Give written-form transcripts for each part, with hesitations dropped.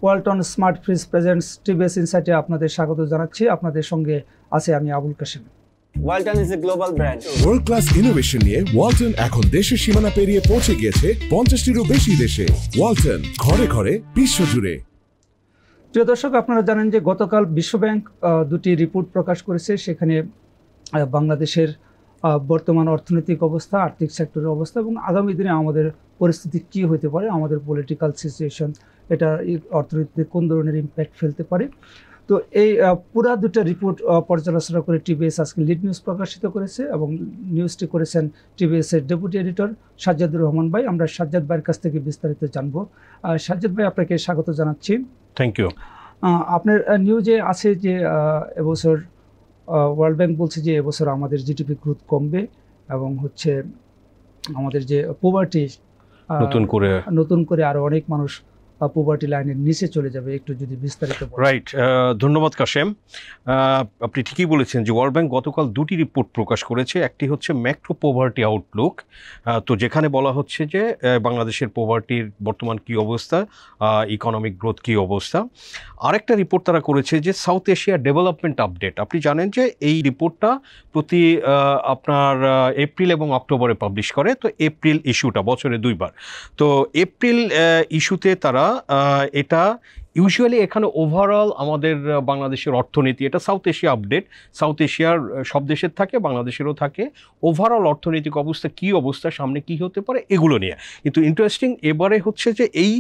Walton smart fridge presents TVS ইনসাইটে আপনাদের স্বাগত জানাচ্ছি। আপনাদের সঙ্গে আছে আমি Abul Kashem. Walton is a global brand. World class innovation নিয়ে ওয়ালটন এখন দেশের সীমানা পেরিয়ে পৌঁছে গিয়েছে 50টিরও বেশি দেশে। ওয়ালটন, ঘরে ঘরে বিশ্বজুড়ে। প্রিয় দর্শক, আপনারা জানেন যে গতকাল বিশ্বব্যাংক দুটি রিপোর্ট প্রকাশ করেছে। সেখানে বাংলাদেশের বর্তমান অর্থনৈতিক অবস্থা, আর্থিক সেক্টরের অবস্থা এবং আগামী দিনে আমাদের পরিস্থিতি কী হতে পারে, আমাদের পলিটিক্যাল সিচুয়েশন, এটা অর্থনীতিতে কোন ধরনের ইম্প্যাক্ট ফেলতে পারে। তো এই পুরা দুটো রিপোর্ট পর্যালোচনা করে টিভিএস আজকে লিড নিউজ প্রকাশিত করেছে এবং নিউজটি করেছেন টিভিএসের ডেপুটি এডিটর সাজ্জাদুর রহমান ভাই। আমরা সাজ্জাদ ভাইয়ের কাছ থেকে বিস্তারিত জানবো। সাজ্জাদ ভাই, আপনাকে স্বাগত জানাচ্ছি। Thank you. আপনার নিউজে আছে যে এবছর ওয়ার্ল্ড ব্যাংক বলছে যে এবছর আমাদের জিডিপি গ্রোথ কমবে এবং হচ্ছে আমাদের যে পোভার্টি নতুন করে আরো অনেক মানুষ পোভার্টি লাইনের নিচে চলে যাবে। একটু যদি বিস্তারিত বলেন। রাইট, ধন্যবাদ কাশেম। আপনি ঠিকই বলেছেন যে ওয়ার্ল্ড ব্যাংক গতকাল দুটি রিপোর্ট প্রকাশ করেছে। একটি হচ্ছে ম্যাক্রো পোভার্টি আউটলুক, তো যেখানে বলা হচ্ছে যে বাংলাদেশের পোভার্টির বর্তমান কী অবস্থা, ইকোনমিক গ্রোথ কী অবস্থা। আরেকটা রিপোর্ট তারা করেছে যে সাউথ এশিয়া ডেভেলপমেন্ট আপডেট। আপনি জানেন যে এই রিপোর্টটা প্রতি আপনার এপ্রিল এবং অক্টোবরে পাবলিশ করে। তো এপ্রিল ইস্যুটা বছরে দুইবার। তো এপ্রিল ইস্যুতে তারা এটা ইউজুয়ালি এখানে ওভারঅল আমাদের বাংলাদেশের অর্থনীতি, এটা সাউথ এশিয়া আপডেট, সাউথ এশিয়ার সব দেশের থাকে, বাংলাদেশেরও থাকে, ওভারঅল অর্থনৈতিক অবস্থা কী অবস্থা, সামনে কী হতে পারে এগুলো নিয়ে। কিন্তু ইন্টারেস্টিং এবারে হচ্ছে যে এই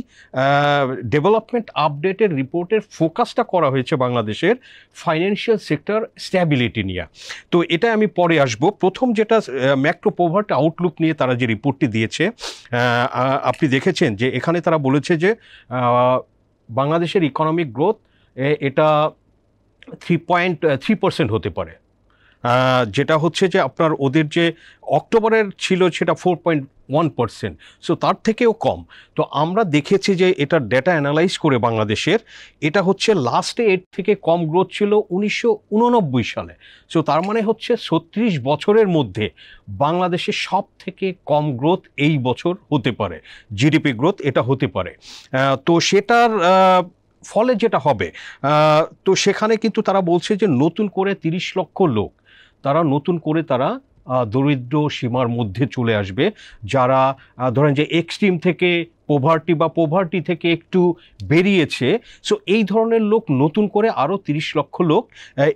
ডেভেলপমেন্ট আপডেটের রিপোর্টের ফোকাসটা করা হয়েছে বাংলাদেশের ফাইন্যান্সিয়াল সেক্টর স্ট্যাবিলিটি নিয়ে। তো এটা আমি পরে আসব। প্রথম যেটা ম্যাক্রো পোভার্টি আউটলুক নিয়ে তারা যে রিপোর্টটি দিয়েছে, আপনি দেখেছেন যে এখানে তারা বলেছে যে বাংলাদেশের ইকোনমিক গ্রোথ এটা 3.3% হতে পারে, যেটা হচ্ছে যে আপনার ওদের যে অক্টোবরের ছিল সেটা 4.1%, সো তার থেকেও কম। তো আমরা দেখেছি যে এটার ডেটা অ্যানালাইজ করে বাংলাদেশের এটা হচ্ছে লাস্টে এর থেকে কম গ্রোথ ছিল 1989 সালে। সো তার মানে হচ্ছে 36 বছরের মধ্যে বাংলাদেশের সব থেকে কম গ্রোথ এই বছর হতে পারে, জিডিপি গ্রোথ এটা হতে পারে। তো সেটার ফলে যেটা হবে, তো সেখানে কিন্তু তারা বলছে যে নতুন করে 30 লক্ষ লোক তারা দরিদ্র সীমার মধ্যে চলে আসবে, যারা ধরেন যে এক্সট্রিম থেকে পোভার্টি থেকে একটু বেরিয়েছে। সো এই ধরনের লোক নতুন করে আরও 30 লক্ষ লোক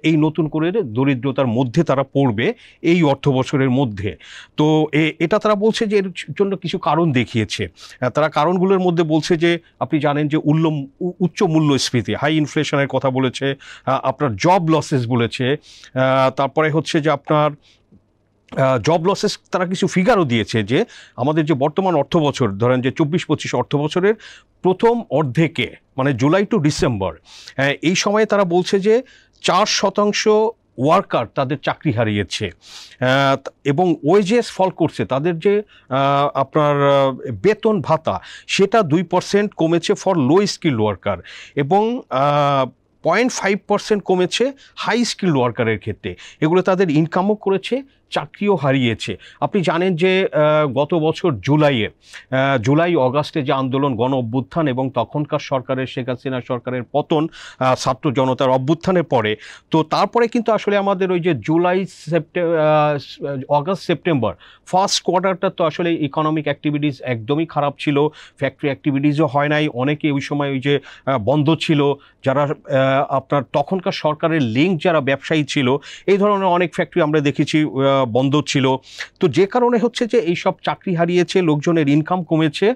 এই নতুন করে দরিদ্রতার মধ্যে তারা পড়বে এই অর্থ বছরের মধ্যে। তো এটা তারা বলছে যে এর জন্য কিছু কারণ দেখিয়েছে। তারা কারণগুলোর মধ্যে বলছে যে আপনি জানেন যে উচ্চ মূল্যস্ফীতি, হাই ইনফ্লেশনের কথা বলেছে, আপনার জব লসেস বলেছে, তারপরে হচ্ছে যে আপনার জব লসেস তারা কিছু ফিগারও দিয়েছে যে আমাদের যে বর্তমান অর্থ বছর, ধরেন যে 24-25 অর্থ বছরের প্রথম অর্ধেকে, মানে জুলাই টু ডিসেম্বর, এই সময়ে তারা বলছে যে 4% ওয়ার্কার তাদের চাকরি হারিয়েছে এবং ওয়েজেস ফল করছে, তাদের যে আপনার বেতন ভাতা সেটা 2% কমেছে ফর লো স্কিল ওয়ার্কার এবং 0.5% কমেছে হাই স্কিল ওয়ার্কারের ক্ষেত্রে। এগুলো তাদের ইনকামও করেছে, চাকরিও হারিয়েছে। আপনি জানেন যে গত বছর জুলাই অগাস্টে যে আন্দোলন, গণ অভ্যুত্থান এবং তখনকার সরকারের, শেখ হাসিনা সরকারের পতন, ছাত্র জনতার অভ্যুত্থানের পরে, তো তারপরে কিন্তু আসলে আমাদের ওই যে অগাস্ট সেপ্টেম্বর ফার্স্ট কোয়ার্টারটা তো আসলে ইকোনমিক অ্যাক্টিভিটিস একদমই খারাপ ছিল, ফ্যাক্টরি অ্যাক্টিভিটিসও হয় নাই, অনেকে ওই সময় ওই যে বন্ধ ছিল, যারা আপনার তখনকার সরকারের লিঙ্ক যারা ব্যবসায়ী ছিল, এই ধরনের অনেক ফ্যাক্টরি আমরা দেখেছি বন্ধ ছিল। তো যে কারণে হচ্ছে যে এইসব চাকরি হারিয়েছে, লোকজনের ইনকাম কমেছে।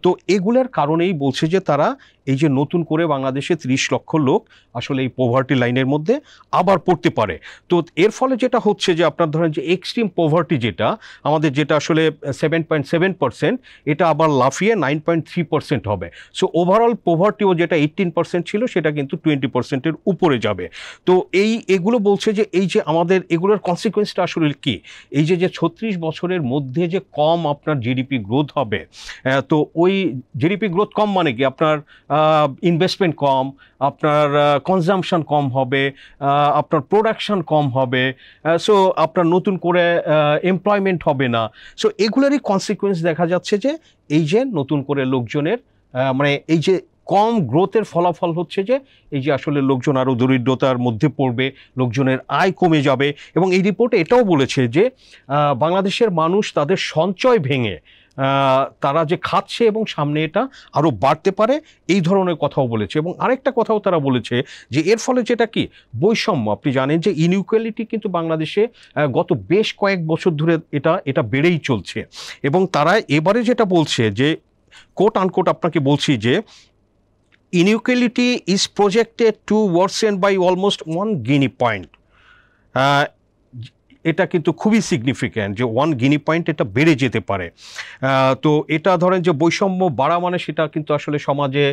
তো এগুলোর কারণেই বলছে যে তারা এই যে নতুন করে বাংলাদেশে 30 লক্ষ লোক আসলে এই পোভার্টি লাইনের মধ্যে আবার পড়তে পারে। তো এর ফলে যেটা হচ্ছে যে আপনার ধরেন যে এক্সট্রিম পোভার্টি যেটা আমাদের, যেটা আসলে 7.7%, এটা আবার লাফিয়ে 9.3% হবে। সো ওভারঅল পোভার্টিও যেটা 18% ছিল সেটা কিন্তু 20%-এর উপরে যাবে। তো এগুলো বলছে যে এই যে আমাদের এগুলোর কনসিকুয়েন্সটা আসলে কি, এই যে 36 বছরের মধ্যে যে কম আপনার জিডিপি গ্রোথ হবে, তো ওই জিডিপি গ্রোথ কম মানে কি আপনার ইনভেস্টমেন্ট কম, আপনার কনজাম্পশন কম হবে, আপনার প্রোডাকশন কম হবে, সো আপনার নতুন করে এমপ্লয়মেন্ট হবে না। সো এগুলোরই কনসিকুয়েন্স দেখা যাচ্ছে যে এই যে নতুন করে লোকজনের মানে এই যে কম গ্রোথের ফলাফল হচ্ছে যে এই যে আসলে লোকজন আরও দরিদ্রতার মধ্যে পড়বে, লোকজনের আয় কমে যাবে। এবং এই রিপোর্টে এটাও বলেছে যে বাংলাদেশের মানুষ তাদের সঞ্চয় ভেঙে তারা যে খাচ্ছে এবং সামনে এটা আরও বাড়তে পারে, এই ধরনের কথাও বলেছে। এবং আরেকটা কথাও তারা বলেছে যে এর ফলে যেটা কি বৈষম্য, আপনি জানেন যে ইনইকুয়ালিটি কিন্তু বাংলাদেশে গত বেশ কয়েক বছর ধরে এটা বেড়েই চলছে। এবং তারা এবারে যেটা বলছে যে কোট আনকোট আপনাকে বলছি যে inequality is projected to worsen by almost 1 Gini point. এটা কিন্তু খুবই সিগনিফিক্যান্ট যে 1 Gini পয়েন্ট এটা বেড়ে যেতে পারে। তো এটা ধরেন যে বৈষম্য বাড়া মানে সেটা কিন্তু আসলে সমাজে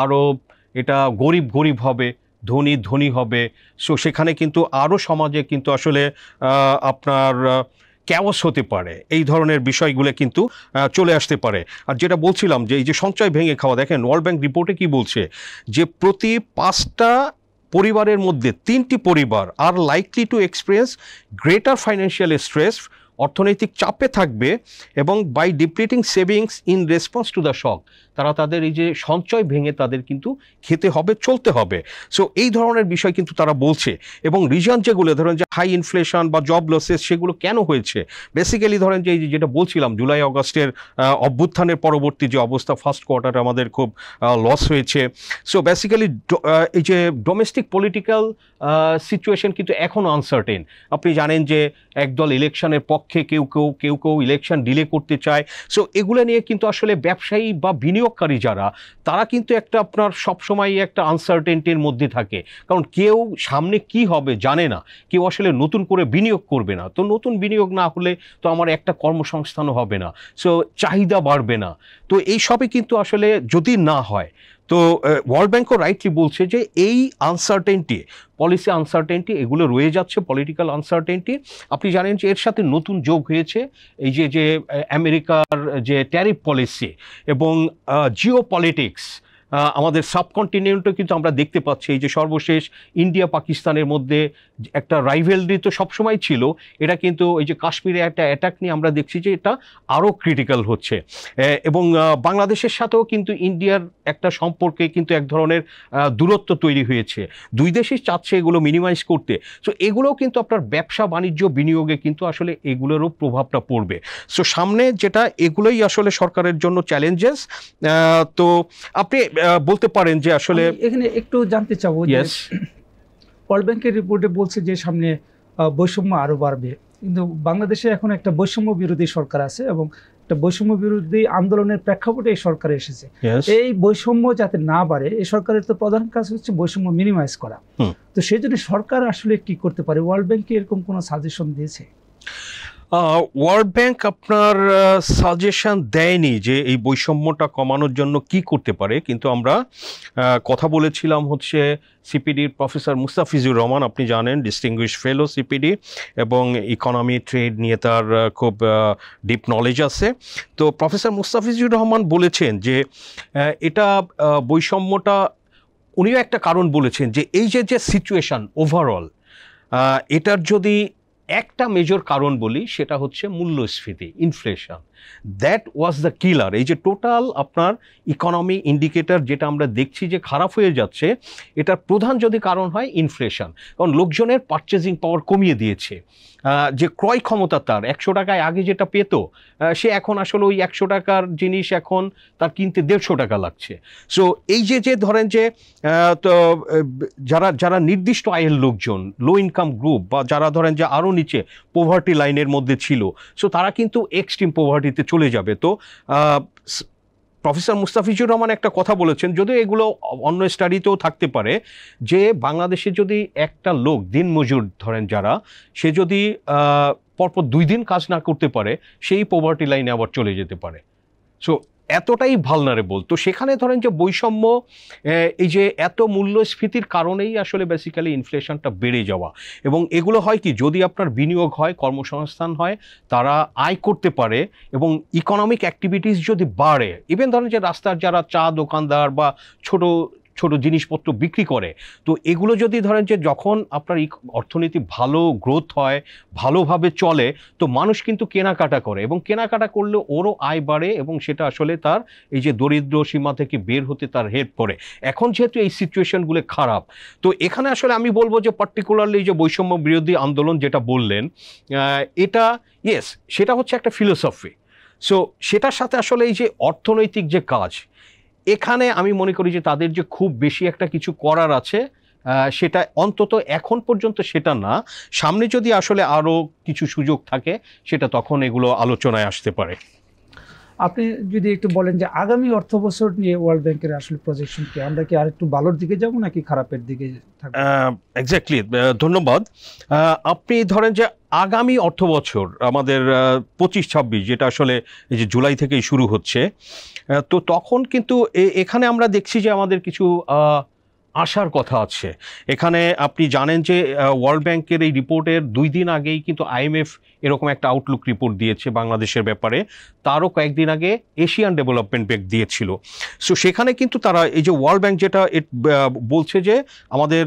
আরও এটা গরিব হবে, ধনী ধনী হবে। সো সেখানে কিন্তু আরও সমাজে কিন্তু আসলে আপনার ক্যাওস হতে পারে, এই ধরনের বিষয়গুলো কিন্তু চলে আসতে পারে। আর যেটা বলছিলাম যে এই যে সঞ্চয় ভেঙে খাওয়া, দেখেন ওয়ার্ল্ড ব্যাংক রিপোর্টে কি বলছে যে প্রতি 5টা পরিবারের মধ্যে 3টি পরিবার আর likely to experience greater financial stress, অর্থনৈতিক চাপে থাকবে এবং by depleting savings in response to the shock, তারা তাদের এই যে সঞ্চয় ভেঙে তাদের কিন্তু খেতে হবে, চলতে হবে। সো এই ধরনের বিষয় কিন্তু তারা বলছে। এবং রিজন যেগুলো ধরেন যে হাই ইনফ্লেশন বা জব লসেস, সেগুলো কেন হয়েছে বেসিক্যালি ধরেন যে এই যেটা বলছিলাম জুলাই অগাস্টের অভ্যুত্থানের পরবর্তী যে অবস্থা, ফার্স্ট কোয়ার্টারে আমাদের খুব লস হয়েছে। সো বেসিক্যালি এই যে ডোমেস্টিক পলিটিক্যাল সিচুয়েশন কিন্তু এখনও আনসার্টেন। আপনি জানেন যে একদল ইলেকশনের পক্ষে, কেউ কেউ ইলেকশন ডিলে করতে চায়। সো এগুলো নিয়ে কিন্তু আসলে ব্যবসায়ী বা বিনিয়োগকারী যারা, তারা কিন্তু একটা আপনার সবসময় একটা আনসার্টেনটির মধ্যে থাকে, কারণ কেউ সামনে কি হবে জানে না, কেউ আসলে নতুন করে বিনিয়োগ করবে না। তো নতুন বিনিয়োগ না হলে তো আমার একটা কর্মসংস্থানও হবে না, সো চাহিদা বাড়বে না। তো এই সবই কিন্তু আসলে যদি না হয়, তো ওয়ার্ল্ড ব্যাংকও রাইটলি বলছে যে এই আনসার্টেনটি, পলিসি আনসার্টেনটি এগুলো রয়ে যাচ্ছে, পলিটিক্যাল আনসার্টেনটি। আপনি জানেন যে এর সাথে নতুন যোগ হয়েছে এই যে আমেরিকার যে ট্যারিফ পলিসি এবং জিও পলিটিক্স। আমাদের সাবকন্টিনেন্টও কিন্তু আমরা দেখতে পাচ্ছি এই যে সর্বশেষ ইন্ডিয়া পাকিস্তানের মধ্যে একটা রাইভেলরি তো সবসময় ছিল, এটা কিন্তু ওই যে কাশ্মীরে একটা অ্যাটাক নিয়ে আমরা দেখছি যে এটা আরও ক্রিটিক্যাল হচ্ছে। এবং বাংলাদেশের সাথেও কিন্তু ইন্ডিয়ার একটা সম্পর্কে কিন্তু এক ধরনের দূরত্ব তৈরি হয়েছে, দুই দেশই চাচ্ছে এগুলো মিনিমাইজ করতে। সো এগুলোও কিন্তু আপনার ব্যবসা বাণিজ্য বিনিয়োগে কিন্তু আসলে এগুলোরও প্রভাবটা পড়বে। সো সামনে যেটা এগুলোই আসলে সরকারের জন্য চ্যালেঞ্জেস। তো আপনি বলতে পারেন যে আসলে এখানে একটু জানতে চাবো যে ওয়ার্ল্ড ব্যাংকের রিপোর্টে বলছে যে সামনে বৈষম্য আরো বাড়বে, কিন্তু বাংলাদেশে এখন একটা বৈষম্য বিরোধী সরকার আছে এবং একটা বৈষম্য বিরোধী আন্দোলনের প্রেক্ষাপটে এই সরকার এসেছে। এই বৈষম্য যাতে না বাড়ে, এই সরকারের তো প্রধান কাজ হচ্ছে বৈষম্য মিনিমাইজ করা। তো সেই জন্য সরকার আসলে কি করতে পারে? ওয়ার্ল্ড ব্যাংক কি এরকম কোনো সাজেশন দিয়েছে? ওয়ার্ল্ড ব্যাংক আপনার সাজেশন দেয়নি যে এই বৈষম্যটা কমানোর জন্য কি করতে পারে, কিন্তু আমরা কথা বলেছিলাম হচ্ছে সিপিডির প্রফেসর মুস্তাফিজুর রহমান, আপনি জানেন ডিস্টিংগুইশ ফেলো সিপিডি, এবং ইকোনমি ট্রেড নিয়ে তার খুব ডিপ নলেজ আছে। তো প্রফেসর মুস্তাফিজুর রহমান বলেছেন যে এটা বৈষম্যটা, উনিও একটা কারণ বলেছেন যে এই যে সিচুয়েশন ওভারঅল, এটার যদি একটা মেজর কারণ বলি সেটা হচ্ছে মূল্যস্ফীতি, inflation. That was the killer. এই যে টোটাল আপনার ইকোনমি ইন্ডিকেটর যেটা আমরা দেখছি যে খারাপ হয়ে যাচ্ছে, এটার প্রধান যদি কারণ হয় ইনফ্লেশন। কারণ লোকজনের পারচেজিং পাওয়ার কমিয়ে দিয়েছে, যে ক্রয় ক্ষমতা তার 100 টাকায় আগে যেটা পেত, সে এখন আসলে ওই 100 টাকার জিনিস এখন তার কিনতে 150 টাকা লাগছে। সো এই যে ধরেন যে তো যারা নির্দিষ্ট আয়ের লোকজন, লো ইনকাম গ্রুপ, বা যারা ধরেন যে আরও নিচে পোভার্টি লাইনের মধ্যে ছিল, সো তারা কিন্তু এক্সট্রিম পোভার্টিতে চলে যাবে। তো প্রফেসর মুস্তাফিজুর রহমান একটা কথা বলেছেন, যদিও এগুলো অন্য স্টাডিতেও থাকতে পারে, যে বাংলাদেশে যদি একটা লোক দিনমজুর ধরেন যারা, সে যদি পরপর 2 দিন কাজ না করতে পারে, সেই পোভার্টি লাইনে আবার চলে যেতে পারে। সো এতটাই ভালনারেবল। তো সেখানে ধরেন যে বৈষম্য, এই যে এত মূল্যস্ফীতির কারণেই আসলে বেসিক্যালি ইনফ্লেশনটা বেড়ে যাওয়া। এবং এগুলো হয় কি, যদি আপনার বিনিয়োগ হয়, কর্মসংস্থান হয়, তারা আয় করতে পারে এবং ইকোনমিক অ্যাক্টিভিটিস যদি বাড়ে, ইভেন ধরেন যে রাস্তার যারা চা দোকানদার বা ছোট ছোট জিনিসপত্র বিক্রি করে। তো এগুলো যদি ধরেন যে যখন আপনার অর্থনীতি ভালো গ্রোথ হয়, ভালোভাবে চলে, তো মানুষ কিন্তু কেনাকাটা করে, এবং কেনাকাটা করলে ওরও আয় বাড়ে এবং সেটা আসলে তার এই যে দরিদ্র সীমা থেকে বের হতে তার হেল্প করে। এখন যেহেতু এই সিচুয়েশনগুলো খারাপ, তো এখানে আসলে আমি বলবো যে পার্টিকুলারলি যে বৈষম্য বিরোধী আন্দোলন যেটা বললেন, এটা ইয়েস, সেটা হচ্ছে একটা ফিলোসফি। সো সেটার সাথে আসলে এই যে অর্থনৈতিক যে কাজ, এখানে আমি মনে করি যে তাদের যে খুব বেশি একটা কিছু করার আছে, সেটা অন্তত এখন পর্যন্ত সেটা না। সামনে যদি আসলে আরও কিছু সুযোগ থাকে, সেটা তখন এগুলো আলোচনায় আসতে পারে। আপনি যদি একটু বলেন যে আগামী অর্থ বছর নিয়ে ওয়ার্ল্ড ব্যাংকের আসলে প্রজেকশন কি, আমরা কি আরেকটু ভালোর দিকে যাব নাকি খারাপের দিকে থাকবো? এক্স্যাক্টলি, ধন্যবাদ। আপনি ধরেন যে আগামী অর্থ বছর আমাদের 25-26, যেটা আসলে এই যে জুলাই থেকেই শুরু হচ্ছে, তো তখন কিন্তু এখানে আমরা দেখছি যে আমাদের কিছু আশার কথা আছে। এখানে আপনি জানেন যে ওয়ার্ল্ড ব্যাংকের এই রিপোর্টের 2 দিন আগেই কিন্তু IMF এরকম একটা আউটলুক রিপোর্ট দিয়েছে বাংলাদেশের ব্যাপারে। তারও কয়েকদিন আগে এশিয়ান ডেভেলপমেন্ট ব্যাংক দিয়েছিল। সো সেখানে কিন্তু তারা এই যে ওয়ার্ল্ড ব্যাংক যেটা বলছে যে আমাদের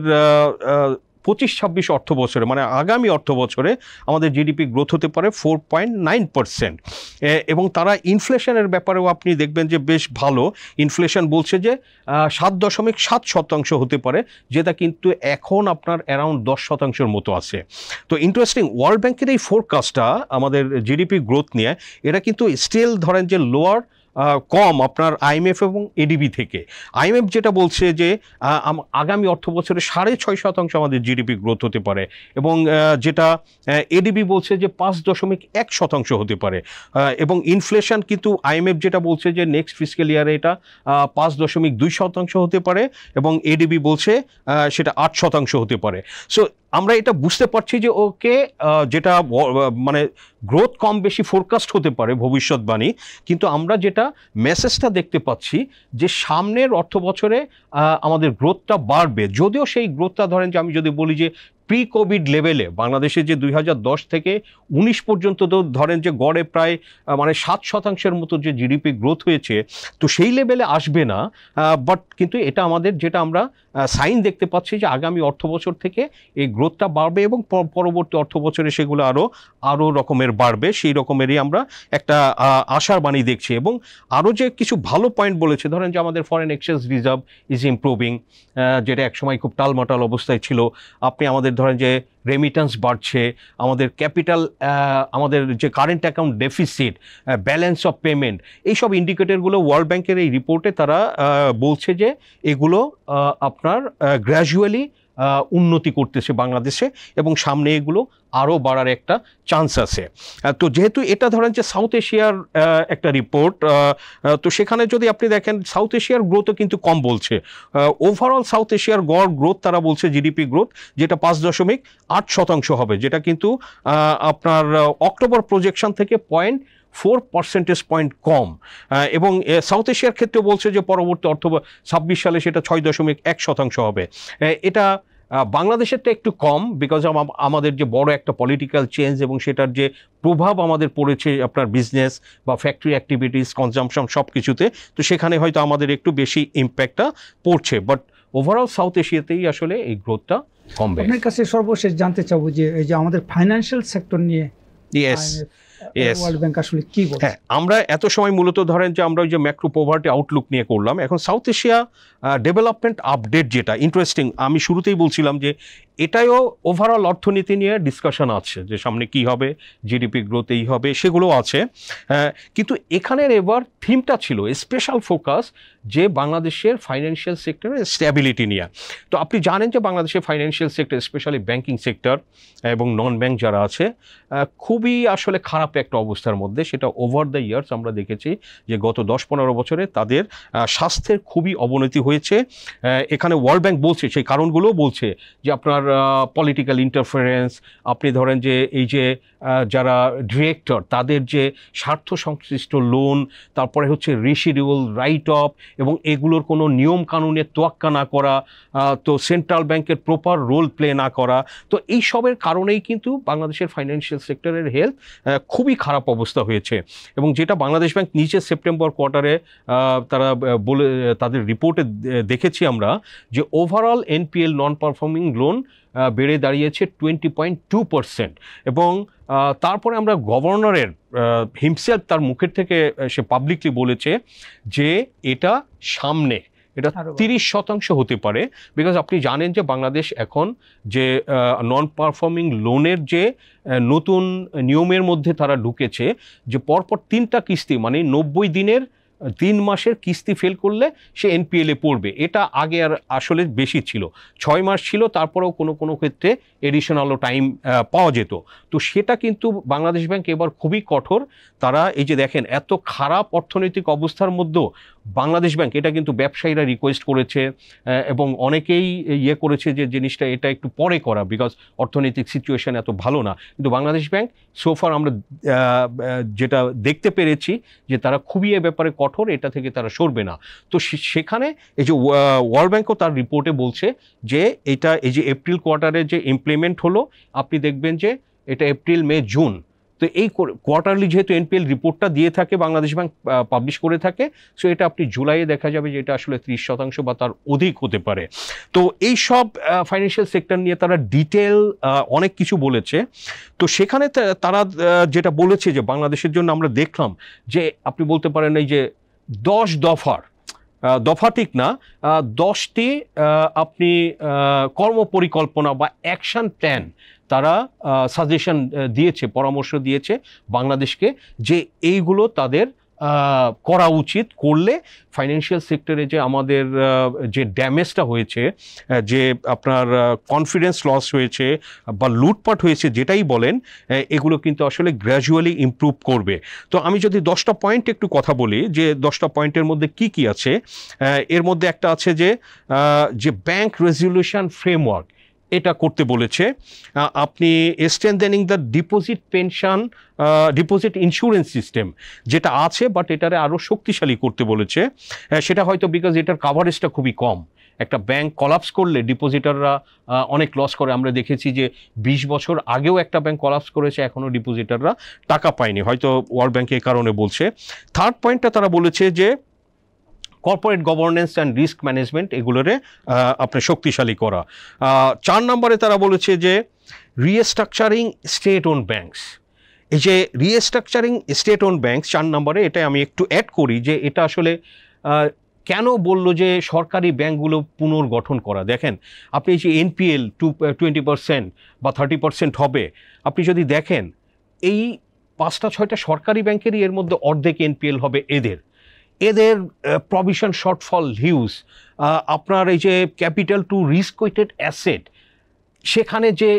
25-26 অর্থ বছরে, মানে আগামী অর্থ বছরে আমাদের জিডিপি গ্রোথ হতে পারে 4.9%, এবং তারা ইনফ্লেশনের ব্যাপারেও আপনি দেখবেন যে বেশ ভালো। ইনফ্লেশন বলছে যে 7.7% হতে পারে, যেটা কিন্তু এখন আপনার অ্যারাউন্ড 10%-এর মতো আছে। তো ইন্টারেস্টিং, ওয়ার্ল্ড ব্যাংকের এই ফোরকাস্টটা আমাদের জিডিপি গ্রোথ নিয়ে, এটা কিন্তু স্টিল ধরেন যে লোয়ার, কম আপনার IMF এবং ADB থেকে। IMF যেটা বলছে যে আগামী অর্থ বছরে 6.5% আমাদের জিডিপি গ্রোথ হতে পারে, এবং যেটা ADB বলছে যে 5.1% হতে পারে, এবং ইনফ্লেশন কিন্তু IMF যেটা বলছে যে নেক্সট ফিসক্যাল ইয়ারে এটা 5.2% হতে পারে, এবং ADB বলছে সেটা 8% হতে পারে। সো আমরা এটা বুঝতে পারছি যে ওকে, যেটা মানে গ্রোথ কম বেশি ফোরকাস্ট হতে পারে ভবিষ্যৎবাণী, কিন্তু আমরা যেটা মেসেজটা দেখতে পাচ্ছি যে সামনের অর্থ বছরে আমাদের গ্রোথটা বাড়বে। যদিও সেই গ্রোথটা ধরেন যে আমি যদি বলি যে প্রি কোভিড লেভেলে বাংলাদেশে যে 2010 থেকে 19 পর্যন্ত তো ধরেন যে গড়ে প্রায় মানে 7%-এর মতো যে জিডিপি গ্রোথ হয়েছে, তো সেই লেভেলে আসবে না। বাট কিন্তু এটা আমাদের যেটা আমরা সাইন দেখতে পাচ্ছি যে আগামী অর্থ বছর থেকে এই গ্রোথটা বাড়বে, এবং পরবর্তী অর্থ বছরে সেগুলো আরও রকমের বাড়বে। সেই রকমেরই আমরা একটা আশার বাণী দেখছি। এবং আরও যে কিছু ভালো পয়েন্ট বলেছে, ধরেন যে আমাদের foreign exchange reserve is improving, যেটা একসময় খুব টালমাটাল অবস্থায় ছিল। আপনি আমাদের ধরেন যে রেমিটেন্স বাড়ছে, আমাদের ক্যাপিটাল, আমাদের যে current account deficit, balance of payment, এইসব ইন্ডিকেটরগুলো ওয়ার্ল্ড ব্যাংকের এই রিপোর্টে তারা বলছে যে এগুলো আপনার গ্র্যাজুয়ালি উন্নতি করতেছে বাংলাদেশে, এবং সামনে এগুলো আরও বাড়ার একটা চান্স আছে। তো যেহেতু এটা ধরেন যে সাউথ এশিয়ার একটা রিপোর্ট, তো সেখানে যদি আপনি দেখেন সাউথ এশিয়ার গ্রোথও কিন্তু কম বলছে। ওভারঅল সাউথ এশিয়ার গড় গ্রোথ তারা বলছে জিডিপি গ্রোথ যেটা 5.8% হবে, যেটা কিন্তু আপনার অক্টোবর প্রজেকশন থেকে 0.4 পার্সেন্টেজ পয়েন্ট কম। এবং সাউথ এশিয়ার ক্ষেত্রে বলছে যে পরবর্তী 26 সালে সেটা 6.1% হবে। এটা বাংলাদেশেরটা একটু কম, বিকজ আমাদের যে বড় একটা পলিটিক্যাল চেঞ্জ এবং সেটার যে প্রভাব আমাদের পড়েছে আপনার বিজনেস বা ফ্যাক্টরি অ্যাক্টিভিটিস, কনজামশন সব কিছুতে, তো সেখানে হয়তো আমাদের একটু বেশি ইম্প্যাক্টটা পড়ছে। বাট ওভারঅল সাউথ এশিয়াতেই আসলে এই গ্রোথটা কমবে। আপনার কাছে সর্বশেষ জানতে চাবো যে এই যে আমাদের ফাইন্যান্সিয়াল সেক্টর নিয়ে ওয়ার্ল্ড ব্যাংক আসলে কি বলছে? হ্যাঁ, আমরা এত সময় মূলত ধরেন যে আমরা ওই যে ম্যাক্রো পভার্টি আউটলুক নিয়ে করলাম। এখন সাউথ এশিয়া ডেভেলপমেন্ট আপডেট, যেটা ইন্টারেস্টিং, আমি শুরুতেই বলছিলাম যে এটাও ওভারঅল অর্থনীতি নিয়ে ডিসকাশন আছে যে সামনে কি হবে, জিডিপি গ্রোথ এই হবে, সেগুলো আছে। কিন্তু এখানের এবার থিমটা ছিল স্পেশাল ফোকাস যে বাংলাদেশের ফাইন্যান্সিয়াল সেক্টরের স্ট্যাবিলিটি নিয়ে। তো আপনি জানেন যে বাংলাদেশের financial sector, specially banking sector এবং নন ব্যাংক যারা আছে, খুবই আসলে খারাপ একটা অবস্থার মধ্যে। সেটা ওভার দ্য ইয়ার্স আমরা দেখেছি যে গত 10-15 বছরে তাদের স্বাস্থ্যের খুবই অবনতি হয়েছে। এখানে ওয়ার্ল্ড ব্যাংক বলছে, সেই কারণগুলোও বলছে যে আপনার পলিটিক্যাল ইন্টারফারেন্স, আপনি ধরেন যে এই যে যারা ডিরেক্টর তাদের যে স্বার্থ সংশ্লিষ্ট লোন, তারপরে হচ্ছে রেসিডুয়াল রাইট অফ, এবং এগুলোর কোনো নিয়ম কানুনের তোয়াক্কা না করা, তো সেন্ট্রাল ব্যাংকের প্রপার রোল প্লে না করা, তো এই সবের কারণেই কিন্তু বাংলাদেশের ফাইন্যান্সিয়াল সেক্টরের হেলথ খুবই খারাপ অবস্থা হয়েছে। এবং যেটা বাংলাদেশ ব্যাংক নিচে সেপ্টেম্বর কোয়ার্টারে তারা বলে তাদের রিপোর্টে দেখেছি আমরা যে overall NPL non performing loan বেড়ে দাঁড়িয়েছে 20.2%। এবং তারপরে আমরা গভর্নরের হিমসেলফ তার মুখের থেকে সে পাবলিকলি বলেছে যে এটা সামনে এটা 30% হতে পারে, বিকজ আপনি জানেন যে বাংলাদেশ এখন যে নন পারফর্মিং লোনের যে নতুন নিয়মের মধ্যে তারা ঢুকেছে যে পরপর 3টা কিস্তি মানে 90 দিনের 3 মাসের কিস্তি ফেল করলে সে এনপিএলে পড়বে। এটা আগে আর আসলে বেশি ছিল, 6 মাস ছিল, তারপরেও কোনো কোনো ক্ষেত্রে এডিশনালও টাইম পাওয়া যেত। তো সেটা কিন্তু বাংলাদেশ ব্যাংক এবার খুবই কঠোর। তারা এই যে দেখেন এত খারাপ অর্থনৈতিক অবস্থার মধ্যেও বাংলাদেশ ব্যাংক এটা কিন্তু ব্যবসায়ীরা রিকোয়েস্ট করেছে এবং অনেকেই ইয়ে করেছে যে জিনিসটা এটা একটু পরে করা, বিকজ অর্থনৈতিক সিচুয়েশন এত ভালো না। কিন্তু বাংলাদেশ ব্যাংক সোফার আমরা যেটা দেখতে পেরেছি যে তারা খুবই এ ব্যাপারে কঠোর, এটা থেকে তারা সরবে না। তো সেখানে এই যে ওয়ার্ল্ড ব্যাংকও তার রিপোর্টে বলছে যে এটা এই যে এপ্রিল কোয়ার্টারে যে ইমপ্লিমেন্ট হলো, আপনি দেখবেন যে এটা এপ্রিল মে জুন, তো এই কোয়ার্টারলি যেহেতু এনপিএল রিপোর্টটা দিয়ে থাকে বাংলাদেশ ব্যাংক পাবলিশ করে থাকে, সো এটা আপনি জুলাইয়ে দেখা যাবে যে এটা আসলে 30% বা তার অধিক হতে পারে। তো এই সব ফাইন্যান্সিয়াল সেক্টর নিয়ে তারা ডিটেল অনেক কিছু বলেছে। তো সেখানে তারা যেটা বলেছে যে বাংলাদেশের জন্য আমরা দেখলাম যে আপনি বলতে পারেন এই যে 10 দফার দফা ঠিক না, 10টি আপনি কর্মপরিকল্পনা বা অ্যাকশন প্ল্যান তারা সাজেশন দিয়েছে, পরামর্শ দিয়েছে বাংলাদেশকে যে এইগুলো তাদের করা উচিত, করলে ফাইন্যান্সিয়াল সেক্টরে যে আমাদের যে ড্যামেজটা হয়েছে, যে আপনার কনফিডেন্স লস হয়েছে বা লুটপাট হয়েছে যেটাই বলেন, এগুলো কিন্তু আসলে গ্র্যাজুয়ালি ইমপ্রুভ করবে। তো আমি যদি 10টা পয়েন্ট একটু কথা বলি যে 10টা পয়েন্টের মধ্যে কি কি আছে, এর মধ্যে একটা আছে যে ব্যাংক রেজলিউশন ফ্রেমওয়ার্ক এটা করতে বলেছে। আপনি strengthening the deposit pension deposit insurance system যেটা আছে, বাট এটারে আরও শক্তিশালী করতে বলেছে। সেটা হয়তো বিকজ এটার কাভারেজটা খুবই কম। একটা ব্যাংক কলাপস করলে ডিপোজিটাররা অনেক লস করে। আমরা দেখেছি যে 20 বছর আগেও একটা ব্যাংক কলাপস করেছে, এখনও ডিপোজিটাররা টাকা পায়নি, হয়তো ওয়ার্ল্ড ব্যাংক এই কারণে বলছে। থার্ড পয়েন্টটা তারা বলেছে যে corporate governance and risk management এগুলোরে আপনার শক্তিশালী করা। 4 নম্বরে তারা বলেছে যে রিস্ট্রাকচারিং স্টেট ওন ব্যাংকস। এই যে রিস্ট্রাকচারিং স্টেট ওন ব্যাংকস 4 নম্বরে, এটা আমি একটু অ্যাড করি যে এটা আসলে কেন বললো যে সরকারি ব্যাংকগুলো পুনর্গঠন করা। দেখেন আপনি যে এনপিএল 20% বা 30% হবে, আপনি যদি দেখেন এই 5টা-6টা সরকারি ব্যাংকেরই এর মধ্যে অর্ধেক এনপিএল হবে এদের প্রভিশন শর্টফল হিউজ। আপনার এই যে capital to risk weighted asset, সেখানে যে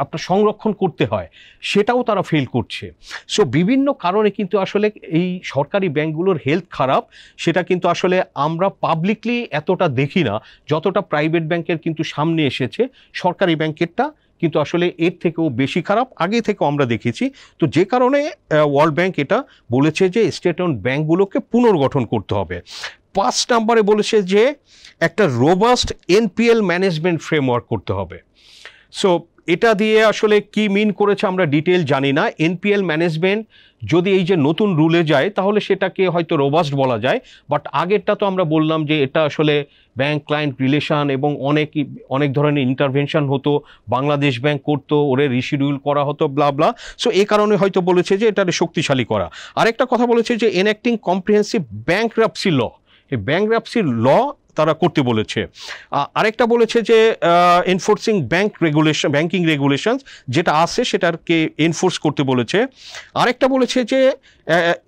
আপনার সংরক্ষণ করতে হয় সেটাও তারা ফেল করছে। সো বিভিন্ন কারণে কিন্তু আসলে এই সরকারি ব্যাংকগুলোর হেলথ খারাপ, সেটা কিন্তু আসলে আমরা পাবলিকলি এতটা দেখি না যতটা প্রাইভেট ব্যাংকের কিন্তু সামনে এসেছে। সরকারি ব্যাংকেরটা কিন্তু আসলে এর থেকেও বেশি খারাপ, আগে থেকেও আমরা দেখেছি। তো যে কারণে ওয়ার্ল্ড ব্যাংক এটা বলেছে যে স্টেট ওন ব্যাংকগুলোকে পুনর্গঠন করতে হবে। 5 নম্বরে বলেছে যে একটা রোবাস্ট এনপিএল ম্যানেজমেন্ট ফ্রেমওয়ার্ক করতে হবে। সো এটা দিয়ে আসলে কি মিন করেছে আমরা ডিটেল জানি না। এনপিএল ম্যানেজমেন্ট যদি এই যে নতুন রুলে যায় তাহলে সেটাকে হয়তো রোবাস্ট বলা যায়, বাট আগেরটা তো আমরা বললাম যে এটা আসলে ব্যাংক ক্লায়েন্ট রিলেশন এবং অনেক ধরনের ইন্টারভেনশন হতো, বাংলাদেশ ব্যাংক করতো, ওরে রিশিডিউল করা হতো, ব্লা ব্লা। সো এই কারণে হয়তো বলেছে যে এটাকে শক্তিশালী করা। আরেকটা কথা বলেছে যে এনঅ্যাক্টিং কম্প্রিহেন্সিভ ব্যাংকরাপসি ল, এই ব্যাংকরাপসি ল তারা করতে বলেছে। আরেকটা বলেছে যে এনফোর্সিং ব্যাংকিং রেগুলেশন যেটা আছে সেটাকে এনফোর্স করতে বলেছে। আরেকটা বলেছে যে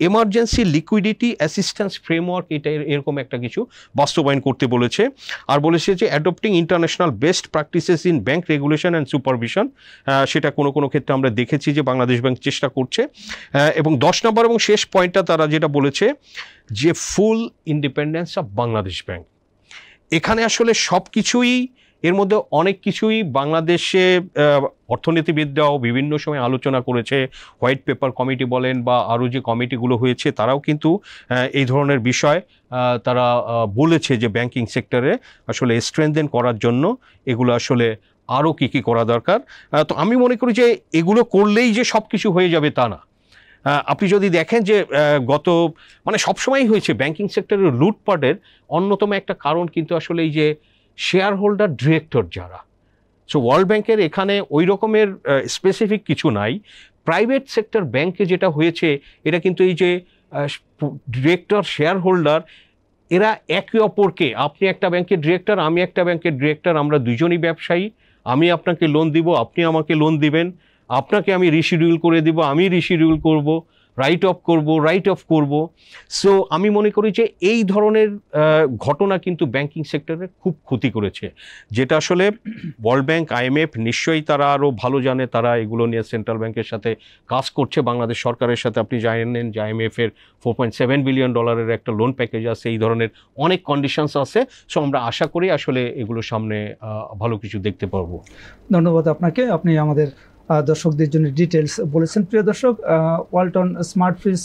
এমার্জেন্সি লিকুইডিটি অ্যাসিস্ট্যান্স ফ্রেমওয়ার্ক, এটা এরকম একটা কিছু বাস্তবায়ন করতে বলেছে। আর বলেছে যে adopting international best practices in bank regulation and supervision, সেটা কোনো কোনো ক্ষেত্রে আমরা দেখেছি যে বাংলাদেশ ব্যাংক চেষ্টা করছে। এবং 10 নম্বর এবং শেষ পয়েন্টটা তারা যেটা বলেছে যে ফুল ইন্ডিপেন্ডেন্স অফ বাংলাদেশ ব্যাংক। এখানে আসলে সব কিছুই এর মধ্যে অনেক কিছুই বাংলাদেশে অর্থনীতিবিদরাও বিভিন্ন সময় আলোচনা করেছে, হোয়াইট পেপার কমিটি বলেন বা আরও যে কমিটিগুলো হয়েছে তারাও কিন্তু এই ধরনের বিষয় তারা বলেছে যে ব্যাংকিং সেক্টরে আসলে স্ট্রেনথেন করার জন্য এগুলো আসলে আরও কী করা দরকার। তো আমি মনে করি যে এগুলো করলেই যে সব কিছু হয়ে যাবে তা না। আপনি যদি দেখেন যে গত মানে সবসময়ই হয়েছে ব্যাংকিং সেক্টরের লুটপাটের অন্যতম একটা কারণ কিন্তু আসলে এই যে শেয়ার হোল্ডার ডিরেক্টর যারা। সো ওয়ার্ল্ড ব্যাংকের এখানে ওই রকমের স্পেসিফিক কিছু নাই। প্রাইভেট সেক্টর ব্যাংকে যেটা হয়েছে এটা কিন্তু এই যে ডিরেক্টর শেয়ার হোল্ডার এরা একে অপরকে, আপনি একটা ব্যাংকের ডিরেক্টর, আমি একটা ব্যাংকের ডিরেক্টর, আমরা দুজনই ব্যবসায়ী, আমি আপনাকে লোন দিব, আপনি আমাকে লোন দিবেন, আপনাকে আমি রিশিডিউল করে দিব, আমি রিশিডিউল করব, রাইট অফ করব। সো আমি মনে করি যে এই ধরনের ঘটনা কিন্তু ব্যাংকিং সেক্টরে খুব ক্ষতি করেছে, যেটা আসলে ওয়ার্ল্ড ব্যাংক, IMF নিশ্চয়ই তারা আরও ভালো জানে, তারা এগুলো নিয়ে সেন্ট্রাল ব্যাংকের সাথে কাজ করছে, বাংলাদেশ সরকারের সাথে। আপনি জানেন যে IMF-এর $4.7 বিলিয়ন একটা লোন প্যাকেজ আছে, এই ধরনের অনেক কন্ডিশনস আছে। সো আমরা আশা করি আসলে এগুলো সামনে ভালো কিছু দেখতে পারবো। ধন্যবাদ আপনাকে, আপনি আমাদের দর্শকদের জন্য ডিটেলস বলেছেন। প্রিয় দর্শক, Walton smart fridge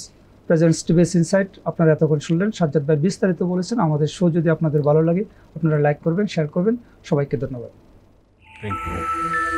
presents TVS insight আপনারা এতক্ষণ শুনলেন। সাজ্জাদ ভাই বিস্তারিত বলেছেন। আমাদের শো যদি আপনাদের ভালো লাগে আপনারা লাইক করবেন, শেয়ার করবেন। সবাইকে ধন্যবাদ। Thank you.